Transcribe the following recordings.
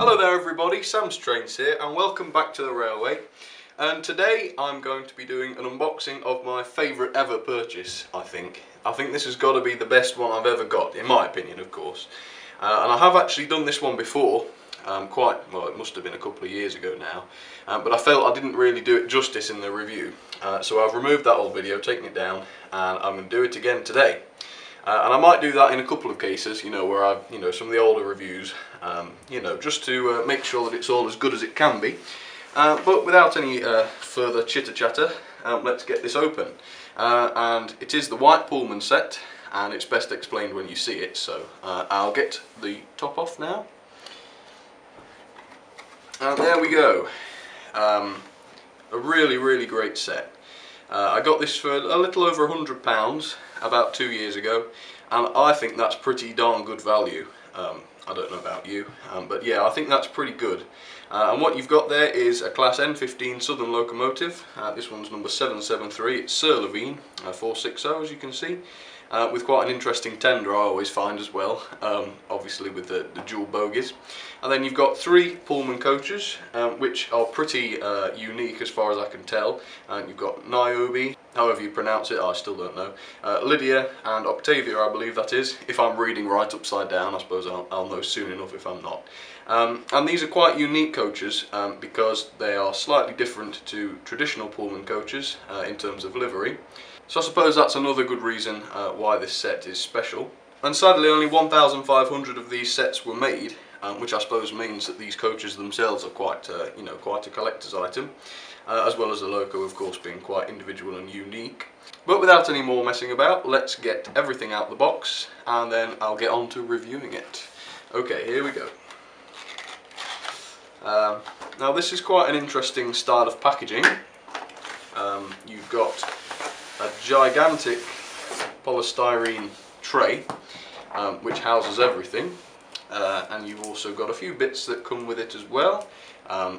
Hello there everybody, Sam's Trains here and welcome back to the railway. And today I'm going to be doing an unboxing of my favourite ever purchase, I think. I think this has got to be the best one I've ever got, in my opinion of course. And I have actually done this one before, well it must have been a couple of years ago now. But I felt I didn't really do it justice in the review. So I've removed that old video, taken it down, and I'm going to do it again today. And I might do that in a couple of cases, where I've, some of the older reviews, just to make sure that it's all as good as it can be. But without any further chitter-chatter, let's get this open. And it is the White Pullman set, and it's best explained when you see it, so I'll get the top off now. And there we go. A really great set. I got this for a little over £100 about 2 years ago, and I think that's pretty darn good value. I don't know about you, but yeah, I think that's pretty good. And what you've got there is a class N15 Southern locomotive. This one's number 773, it's Sir Lavine, 460 as you can see. With quite an interesting tender I always find as well, obviously with the dual bogies. And then you've got 3 Pullman coaches, which are pretty unique as far as I can tell. You've got Niobe, however you pronounce it, I still don't know, Lydia and Octavia I believe that is. If I'm reading right upside down, I suppose I'll know soon enough if I'm not. And these are quite unique coaches because they are slightly different to traditional Pullman coaches in terms of livery. So I suppose that's another good reason why this set is special. And sadly only 1,500 of these sets were made, which I suppose means that these coaches themselves are quite a collector's item, as well as the loco of course being quite individual and unique. But without any more messing about, let's get everything out of the box and then I'll get on to reviewing it. Okay, here we go. Now this is quite an interesting style of packaging. You've got a gigantic polystyrene tray which houses everything, and you've also got a few bits that come with it as well,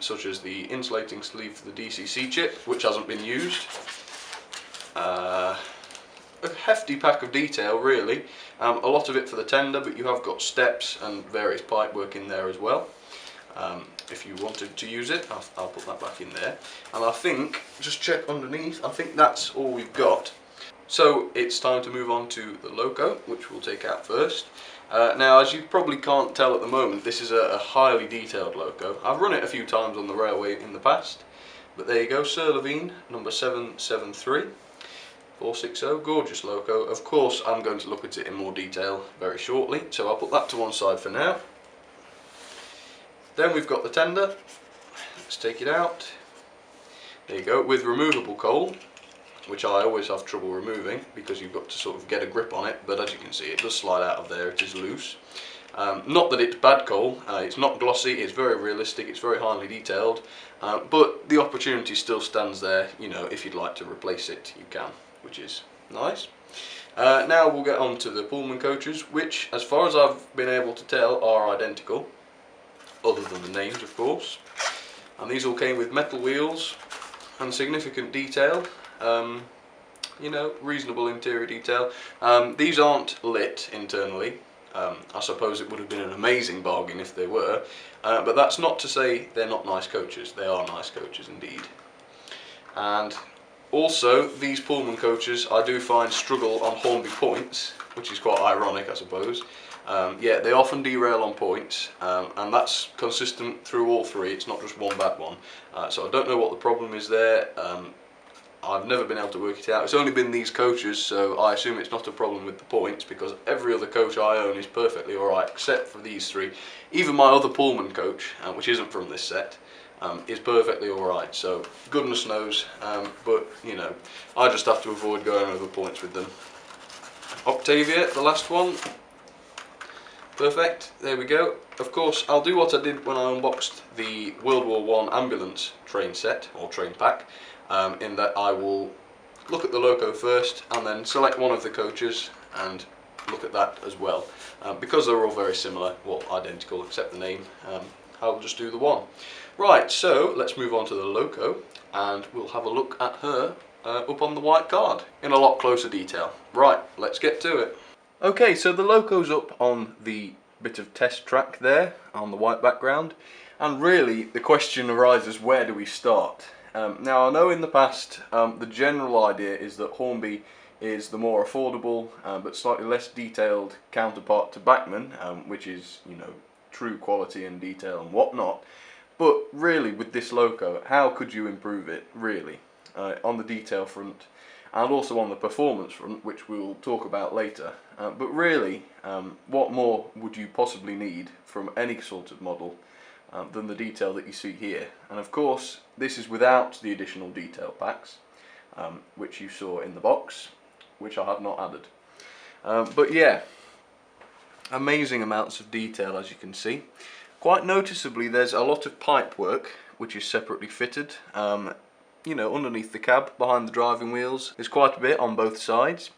such as the insulating sleeve for the DCC chip, which hasn't been used. A hefty pack of detail really, a lot of it for the tender, but you have got steps and various pipe work in there as well. If you wanted to use it, I'll put that back in there. And I think, just check underneath, I think that's all we've got. So it's time to move on to the loco, which we'll take out first. Now as you probably can't tell at the moment, this is a highly detailed loco. I've run it a few times on the railway in the past, but there you go, Sir Lavine, number 773. 460, gorgeous loco. Of course I'm going to look at it in more detail very shortly, so I'll put that to one side for now. Then we've got the tender. Let's take it out. There you go, with removable coal, which I always have trouble removing because you've got to sort of get a grip on it, but as you can see it does slide out of there, it is loose. Not that it's bad coal, it's not glossy, it's very realistic, it's very highly detailed, but the opportunity still stands there, if you'd like to replace it you can, which is nice. Now we'll get on to the Pullman coaches, which as far as I've been able to tell are identical, other than the names of course. And these all came with metal wheels and significant detail, reasonable interior detail. These aren't lit internally. I suppose it would have been an amazing bargain if they were, but that's not to say they're not nice coaches. They are nice coaches indeed. And also these Pullman coaches I do find struggle on Hornby points, which is quite ironic I suppose. Yeah, they often derail on points, and that's consistent through all 3, it's not just one bad one. So I don't know what the problem is there. I've never been able to work it out. It's only been these coaches, so I assume it's not a problem with the points, because every other coach I own is perfectly alright except for these 3. Even my other Pullman coach, which isn't from this set, is perfectly alright, so goodness knows, but I just have to avoid going over points with them. Octavia, the last one. Perfect, there we go. Of course, I'll do what I did when I unboxed the World War I ambulance train set, or train pack, in that I will look at the loco first and then select one of the coaches and look at that as well. Because they're all very similar, well identical except the name, I'll just do the one. Right, so let's move on to the loco and we'll have a look at her up on the white card in a lot closer detail. Right, let's get to it. Okay, so the loco's up on the bit of test track there on the white background, and really the question arises, where do we start? Now I know in the past the general idea is that Hornby is the more affordable but slightly less detailed counterpart to Bachmann, which is, you know, true quality and detail and whatnot. But really, with this loco, how could you improve it, really, on the detail front and also on the performance front, which we'll talk about later. But really, what more would you possibly need from any sort of model than the detail that you see here? And of course, this is without the additional detail packs, which you saw in the box, which I have not added. But yeah, amazing amounts of detail, as you can see. Quite noticeably, there's a lot of pipe work which is separately fitted. You know, underneath the cab, behind the driving wheels, there's quite a bit on both sides,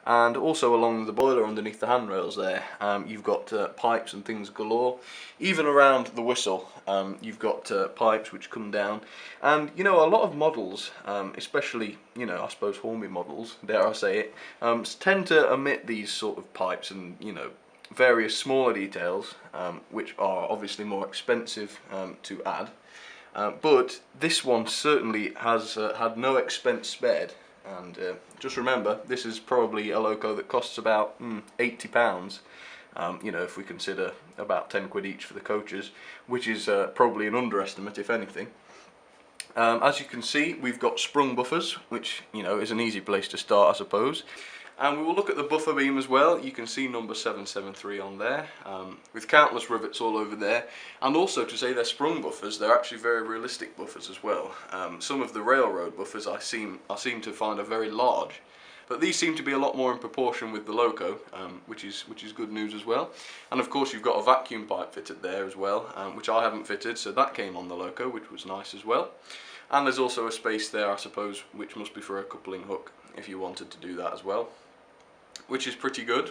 and also along the boiler underneath the handrails there. You've got pipes and things galore. Even around the whistle, you've got pipes which come down. And you know, a lot of models, especially, you know, I suppose Hornby models, dare I say it, tend to omit these sort of pipes and, you know, various smaller details, which are obviously more expensive to add. But this one certainly has had no expense spared, and just remember, this is probably a loco that costs about £80, you know, if we consider about 10 quid each for the coaches, which is probably an underestimate if anything. As you can see, we've got sprung buffers, which, you know, is an easy place to start, I suppose. And we will look at the buffer beam as well. You can see number 773 on there, with countless rivets all over there. And also, to say they're sprung buffers, they're actually very realistic buffers as well. Some of the railroad buffers I seem to find are very large, but these seem to be a lot more in proportion with the loco, which is good news as well. And of course, you've got a vacuum pipe fitted there as well, which I haven't fitted, so that came on the loco, which was nice as well. And there's also a space there, I suppose, which must be for a coupling hook if you wanted to do that as well, which is pretty good.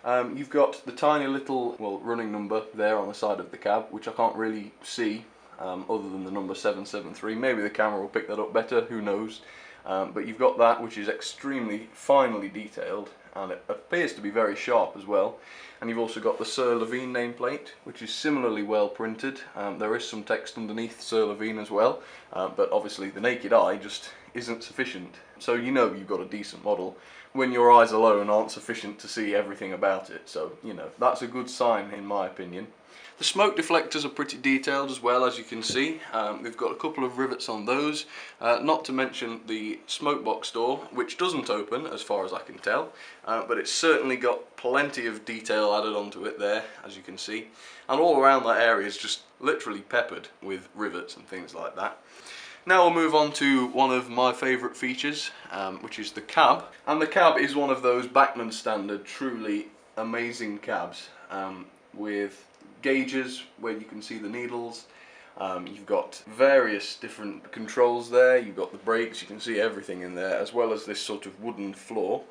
You've got the tiny little, well, running number there on the side of the cab, which I can't really see other than the number 773. Maybe the camera will pick that up better, who knows. But you've got that, which is extremely finely detailed, and it appears to be very sharp as well. And you've also got the Sir Lavine nameplate, which is similarly well printed. There is some text underneath Sir Lavine as well, but obviously the naked eye just isn't sufficient. So you know you've got a decent model when your eyes alone aren't sufficient to see everything about it. So, you know, that's a good sign in my opinion. The smoke deflectors are pretty detailed as well, as you can see. We've got a couple of rivets on those, not to mention the smoke box door, which doesn't open as far as I can tell, but it's certainly got plenty of detail added onto it there, as you can see. And all around that area is just literally peppered with rivets and things like that. Now we'll move on to one of my favourite features, which is the cab. And the cab is one of those Bachmann standard, truly amazing cabs, with gauges where you can see the needles. You've got various different controls there. You've got the brakes, you can see everything in there, as well as this sort of wooden floor.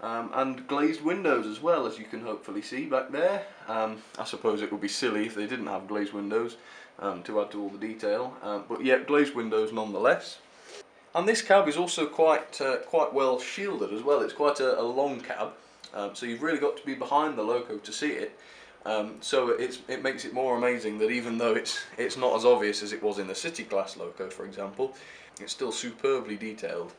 And glazed windows as well, as you can hopefully see back there. I suppose it would be silly if they didn't have glazed windows to add to all the detail, but yeah, glazed windows nonetheless. And this cab is also quite well shielded as well. It's quite a long cab, so you've really got to be behind the loco to see it. So it makes it more amazing that even though it's not as obvious as it was in the city class loco, for example, it's still superbly detailed.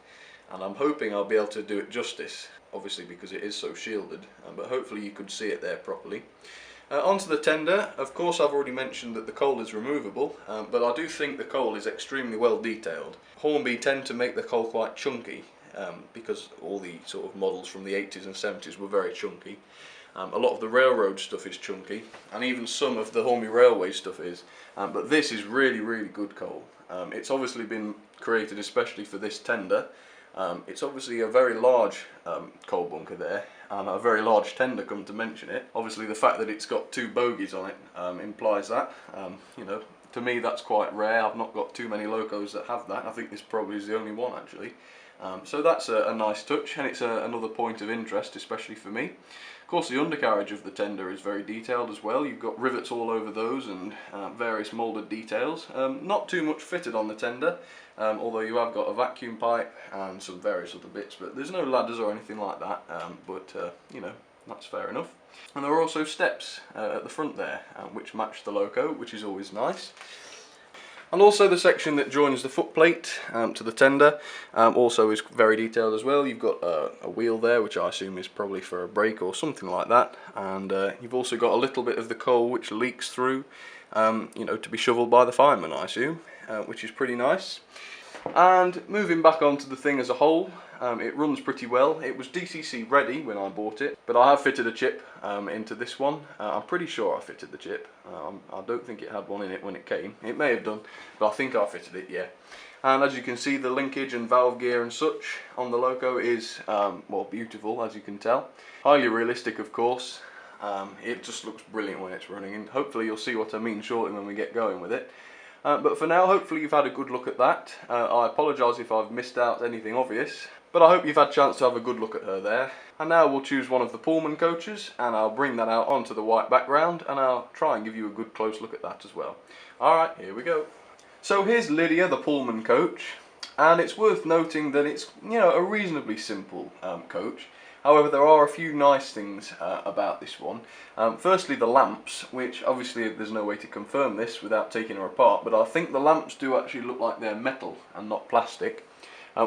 And I'm hoping I'll be able to do it justice, obviously because it is so shielded, but hopefully you could see it there properly. Onto the tender. Of course, I've already mentioned that the coal is removable, but I do think the coal is extremely well detailed. Hornby tend to make the coal quite chunky, because all the sort of models from the 80s and 70s were very chunky. A lot of the railroad stuff is chunky, and even some of the Hornby Railway stuff is, but this is really, really good coal. It's obviously been created especially for this tender. It's obviously a very large coal bunker there, and a very large tender, come to mention it. Obviously the fact that it's got two bogies on it implies that. You know, to me that's quite rare. I've not got too many locos that have that. I think this probably is the only one actually. So that's a nice touch, and it's another point of interest, especially for me. Of course, the undercarriage of the tender is very detailed as well. You've got rivets all over those and various moulded details. Not too much fitted on the tender, although you have got a vacuum pipe and some various other bits, but there's no ladders or anything like that, but you know, that's fair enough. And there are also steps at the front there, which match the loco, which is always nice. And also the section that joins the footplate to the tender also is very detailed as well. You've got a wheel there, which I assume is probably for a brake or something like that. And you've also got a little bit of the coal which leaks through, you know, to be shoveled by the fireman, I assume, which is pretty nice. And moving back onto the thing as a whole, it runs pretty well. It was DCC ready when I bought it, but I have fitted a chip into this one. I'm pretty sure I fitted the chip. I don't think it had one in it when it came. It may have done, but I think I fitted it, yeah. And as you can see, the linkage and valve gear and such on the loco is, well, beautiful, as you can tell. Highly realistic, of course. It just looks brilliant when it's running, and hopefully you'll see what I mean shortly when we get going with it. But for now, hopefully you've had a good look at that. I apologise if I've missed out anything obvious, but I hope you've had a chance to have a good look at her there. And now we'll choose one of the Pullman coaches, and I'll bring that out onto the white background, and I'll try and give you a good close look at that as well. Alright, here we go. So here's Lydia, the Pullman coach, and it's worth noting that it's, you know, a reasonably simple coach. However, there are a few nice things about this one. Firstly, the lamps, which obviously there's no way to confirm this without taking her apart, but I think the lamps do actually look like they're metal and not plastic,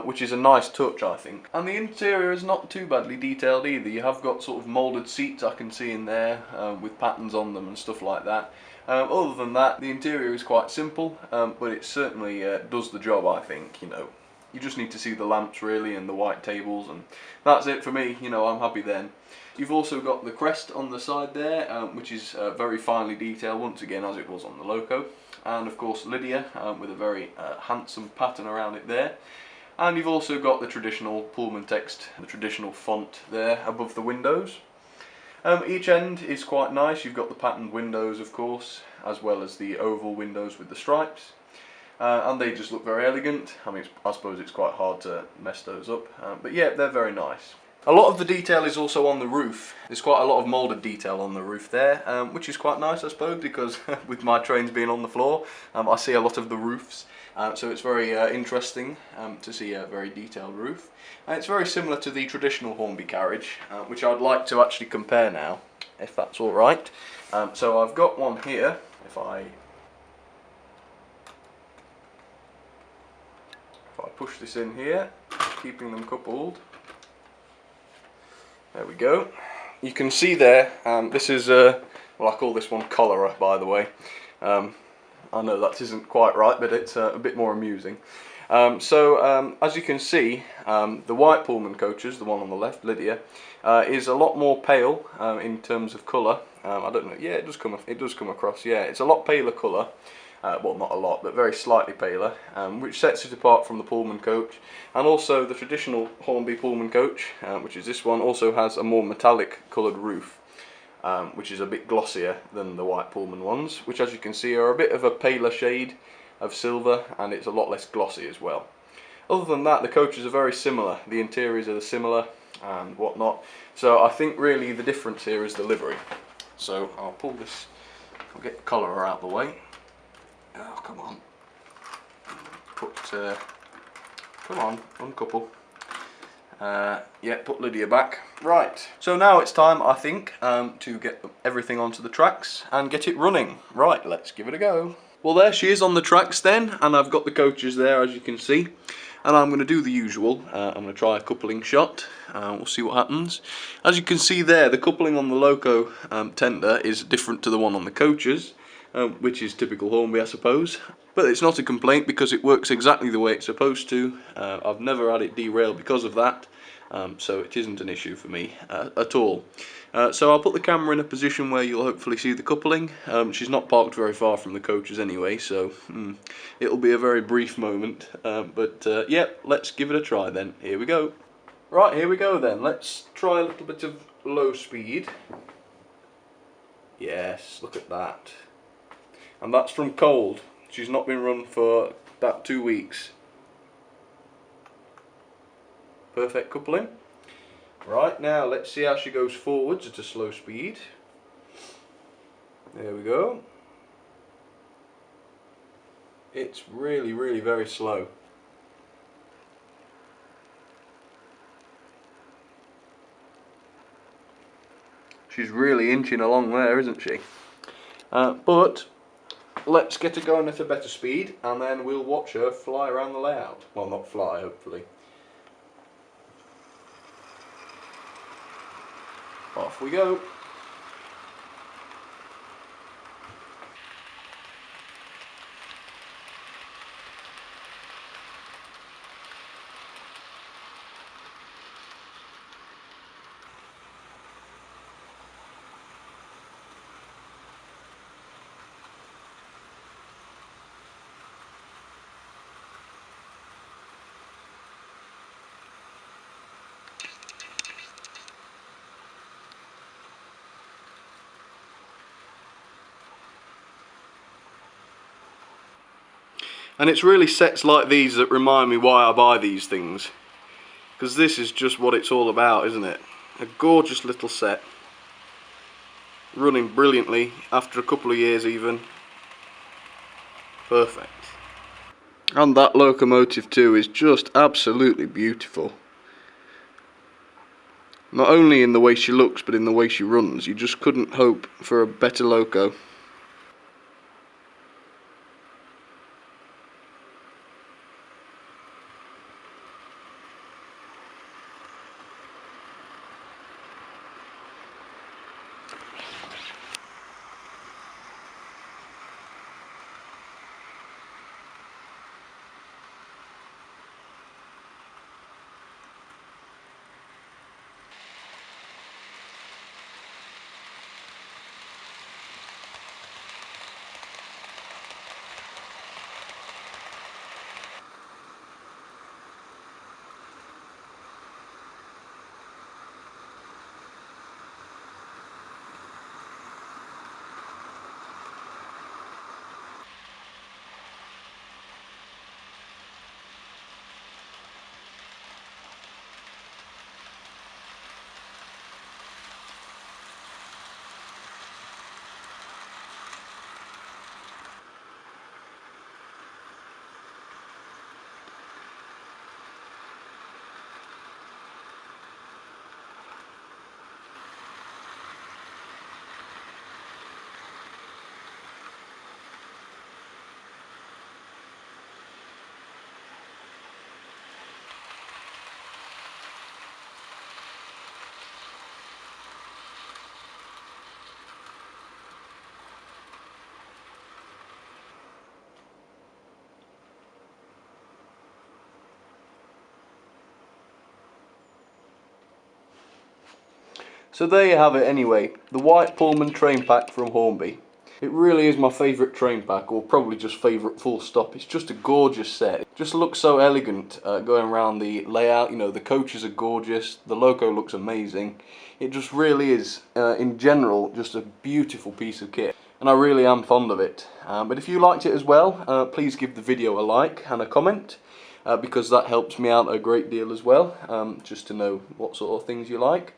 which is a nice touch, I think. And the interior is not too badly detailed either. You have got sort of moulded seats I can see in there with patterns on them and stuff like that. Other than that, the interior is quite simple, but it certainly does the job, I think, you know. You just need to see the lamps really and the white tables, and that's it for me, you know, I'm happy then. You've also got the crest on the side there, which is very finely detailed, once again as it was on the loco. And of course Lydia with a very handsome pattern around it there. And you've also got the traditional Pullman text, the traditional font there above the windows. Each end is quite nice. You've got the patterned windows, of course, as well as the oval windows with the stripes. And they just look very elegant. I mean, I suppose it's quite hard to mess those up, but yeah, they're very nice. A lot of the detail is also on the roof. There's quite a lot of moulded detail on the roof there, which is quite nice, I suppose, because with my trains being on the floor, I see a lot of the roofs. So it's very interesting to see a very detailed roof. And it's very similar to the traditional Hornby carriage, which I'd like to actually compare now, if that's all right. So I've got one here. If I push this in here, keeping them coupled. There we go. You can see there, this is, well, I call this one cholera, by the way. I know that isn't quite right, but it's a bit more amusing. As you can see, the White Pullman coaches, the one on the left, Lydia, is a lot more pale in terms of colour. I don't know, yeah, it does come across, yeah, it's a lot paler colour. Well, not a lot, but very slightly paler, which sets it apart from the Pullman coach. And also the traditional Hornby Pullman coach, which is this one, also has a more metallic coloured roof, which is a bit glossier than the White Pullman ones, which as you can see are a bit of a paler shade of silver, and it's a lot less glossy as well. Other than that, the coaches are very similar, the interiors are similar and whatnot, so I think really the difference here is the livery. So I'll pull this, I'll get the collar out of the way. Oh, come on. Come on, uncouple. Yeah, put Lydia back. Right, so now it's time, I think, to get everything onto the tracks and get it running. Right, let's give it a go. Well, there she is on the tracks then, and I've got the coaches there, as you can see. And I'm going to do the usual. I'm going to try a coupling shot. We'll see what happens. As you can see there, the coupling on the loco tender is different to the one on the coaches. Which is typical Hornby, I suppose. But it's not a complaint because it works exactly the way it's supposed to. I've never had it derail because of that, so it isn't an issue for me at all. So I'll put the camera in a position where you'll hopefully see the coupling. She's not parked very far from the coaches anyway, so it'll be a very brief moment. But yeah, let's give it a try then. Here we go. Right, here we go then. Let's try a little bit of low speed. Yes, look at that. And that's from cold. She's not been run for about 2 weeks. Perfect coupling. Right, now let's see how she goes forwards at a slow speed. There we go. It's really, really very slow. She's really inching along there, isn't she? But let's get her going at a better speed, and then we'll watch her fly around the layout. Well, not fly, hopefully. Off we go. And it's really sets like these that remind me why I buy these things. Because this is just what it's all about, isn't it? A gorgeous little set. Running brilliantly, after a couple of years even. Perfect. And that locomotive too is just absolutely beautiful. Not only in the way she looks, but in the way she runs. You just couldn't hope for a better loco. So there you have it anyway, the White Pullman train pack from Hornby. It really is my favourite train pack, or probably just favourite full stop. It's just a gorgeous set. It just looks so elegant going around the layout. You know, the coaches are gorgeous, the loco looks amazing. It just really is, in general, just a beautiful piece of kit. And I really am fond of it. But if you liked it as well, please give the video a like and a comment. Because that helps me out a great deal as well, just to know what sort of things you like.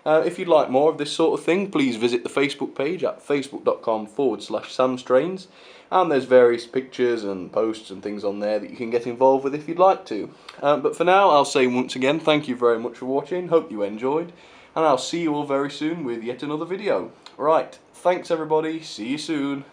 If you'd like more of this sort of thing, please visit the Facebook page at facebook.com/samstrains, and there's various pictures and posts and things on there that you can get involved with if you'd like to. But for now, I'll say once again, thank you very much for watching, hope you enjoyed, and I'll see you all very soon with yet another video. Right, thanks everybody, see you soon.